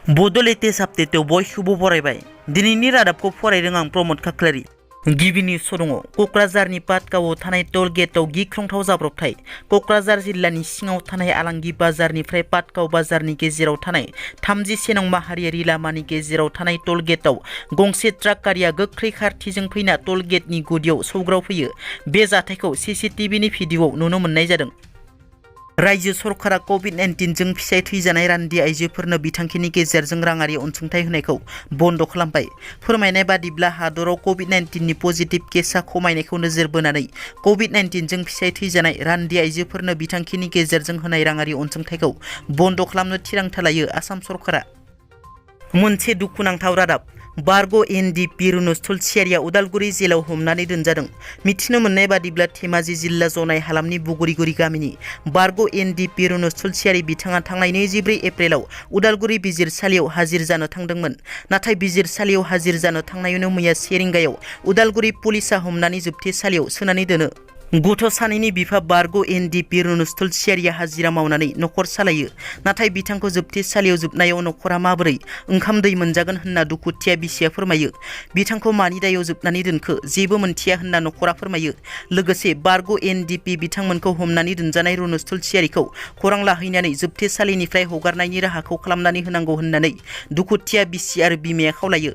Bodo latest update बयखौबो बरायबाय। दिनैनि रादाबखौ फरायदों आं प्रमद खाख्लारि। गिबि निउस दङ। कक्राझारनि पाटगावआव थानाय टोल गेटआव गिख्रंथाव जाब्रबथाय। कक्राझार जिल्लानि सिङाव थानाय आलांगि बाजारनिफ्राय पाटगाव बाजारनि गेजेराव थानाय 37 नं माहारियारि लामानि गेजेराव थानाय टोल गेटआव गंसे ट्राक गारिया गोख्रै खारथिजों फैना टोल गेटनि गुदियाव सौग्रावफैयो। बे जाथायखौ सीसीटीवीनि भिडिअ'आव नुनो मोननाय जादों। रायजो सरकारा कभिड-19 जों फिसाय थैजानाय रान्दि आइजोफोरनो बिथांखिनि गेजेरजों राङारि अनसुंथाइ होनायखौ बन्द खालामबाय। फोरमायनाय बादिब्ला हादराव कभिड-19 नि पजिटिभ केसआ खमायनायखौ नोजोर बोनानै कभिड-19 जों फिसाय थैजानाय रान्दि आइजोफोरनो बिथांखिनि गेजेरजों होनाय राङारि अनसुंथाइखौ बन्द खालामनो थिरांथा लायो आसाम सरकारा। मोनसे दुखुनांथाव रादाब। बारग' एन.डि.एफ.बि रुनुस थुलसियारिया उदालगुरि जेलाव हमनानै दोनजादों। मिथिनो मोननाय बादिब्ला धेमाजि जिल्ला जनाय हालामनि बुगुरिगुरि गामिनि बारग' एन.डि.एफ.बि रुनुस थुलसियारि बिथाङा थांनाय 24 एप्रिलाव उदालगुरि बिजिरसालियाव हाजिर जानो थांदोंमोन। नाथाय बिजिरसालियाव हाजिर जानो थांनायावनो मैया 1 रिंगायाव उदालगुरि पुलिसा हमनानै जोबथेसालियाव सोनानै दोनो। गथ' सानैनि बिफा बारग' एन.डि.एफ.बि रुनुस थुलसियारिया हाजिरा मावनानै नखर सालायो। नाथाय बिथांखौ जोबथेसालियाव जोबनायाव नखरा माबोरै ओंखाम दै मोनजागोन होनना दुखुथिया बिसिया फोरमायो। बिथांखौ मानि दायाव जोबनानै दोनखो जेबो मोनथिया होनना नखरा फोरमायो। लोगोसे बारग' एन.डि.एफ.बि बिथांमोनखौ हमनानै दोनजानाय रुनुस थुलसियारिखौ खौरां लाहैनानै जोबथेसालिनिफ्राय हगारनायनि राहाखौ खालामनानै होनांगौ होननानै दुखुथिया बिसि आरो बिमाया खावलायो।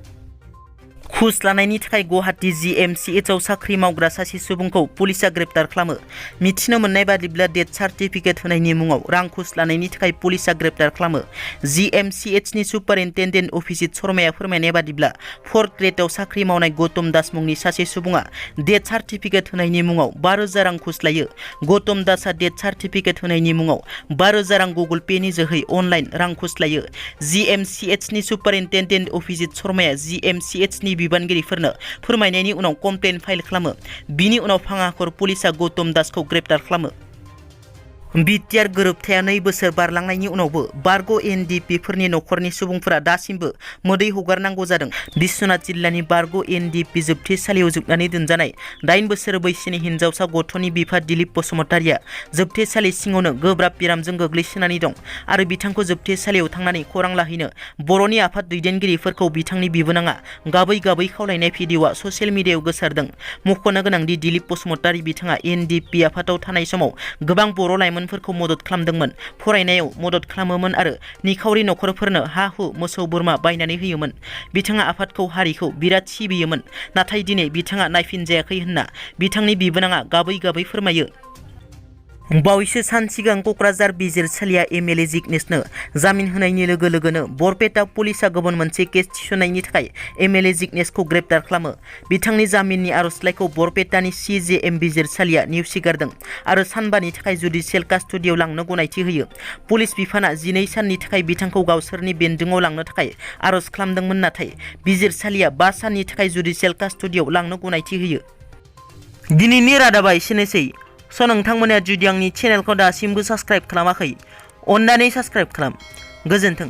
घुस लानायनि थाखाय गुवाहाटी GMCHआव साख्रि मावग्रा सासे सुबुंखौ पुलिसा ग्रेप्टार खालामो। मिथिनो मोननाय बादिब्ला डेथ सार्टिफिकेट होनायनि मुङाव रां घुस लानायनि थाखाय पुलिसा ग्रेप्टार खालामो। GMCHनि सुपारिनटेन्डेन्ट अभिजित शर्माया फोरमायनाय बादिब्ला 4th ग्रेडआव साख्रि मावनाय गौतम दास मुंनि सासे सुबुङा डेथ सार्टिफिकेट होनायनि मुङाव 5,000 रां घुस लायो। गौतम दासआ डेथ सार्टिफिकेट होनायनि मुङाव 5,000 रां गुगल पेनि जोहै अनलाइन रां घुस लायो। GMCHनि सुपारिनटेन्डेन्ट अभिजित शर्माया GMCHनि बिबानगिरिफोरनो फोरमायनायनि उनाव कमप्लेन फाइल खालामो। बिनि उनाव भाङाखर पुलिसा गौतम दासखौ ग्रेप्टार खालामो। बिटिआर गोरोबथाया 2 बोसोर बारलांनायनि उनावबो बारग' एन.डि.एफ.बि फोरनि नखरनि सुबुंफोरा दासिमबो मोदै हगारनांगौ जादों। बिश्वनाथ जिल्लानि बारग' एन.डि.एफ.बि जोबथेसालियाव जोबनानै दोनजानाय 8 बोसोर बैसोनि हिनजावसा गथ'नि बिफा दिलीप बसुमतारिया जोबथेसालि सिङावनो गोब्राब बेरामजों गोग्लैसोनानै दं आरो बिथांखौ जोबथेसालियाव थांनानै खौरां लाहैनो बर'नि आफाद दैदेनगिरिफोरखौ बिथांनि बिबोनाङा गाबै गाबै खावलायनाय भिडिअ'आ ससियेल मिडियायाव गोसारदों। मख'नो गोनांदि दिलीप बसुमतारि बिथाङा एन.डि.एफ.बि आफादाव थानाय समाव गोबां बर' लाइमोनफोरखौ मदद खालामदोंमोन, फरायनायाव मदद खालामोमोन आरो निखावरि नखरफोरनो हा-हु मोसौ बोरमा बायनानै होयोमोन। बिथाङा आफादखौ हारिखौ बिराद सिबियोमोन। नाथाय दिनै बिथाङा नायफिनजायाखै होनना बिथांनि बिबोनाङा गाबै गाबै फोरमायो। बावैसो सान सिगां कक्राझार बिजिरसालिया एम.एल.ए. जिग्नेशनो जामिन होनायनि लोगो लोगोनो बरपेटा पुलिसा गुबुन मोनसे केस थिसननायनि थाखाय एम.एल.ए. जिग्नेशखौ ग्रेप्टार खालामो। बिथांनि जामिननि आर'जलाइखौ बरपेटानि CJM बिजिरसालिया नेवसिगारदों आरो सानबानि थाखाय जुडिसियेल कास्टडियाव लांनो गनायथि होयो। पुलिस बिफाना 12 साननि थाखाय बिथांखौ गावसोरनि बेन्दोंआव लांनो थाखाय आर'ज खालामदोंमोन, नाथाय बिजिरसालिया 5 साननि थाखाय जुडिसियेल कास्टडियाव लांनो गनायथि होयो। दिनैनि रादाबा एसेनोसै। नोंथांमोना जुदि आंनि चेनेलखौ दासिमबो साबस्क्राइब खालामाखै, अन्नानै साबस्क्राइब खालाम। गोजोन्थों।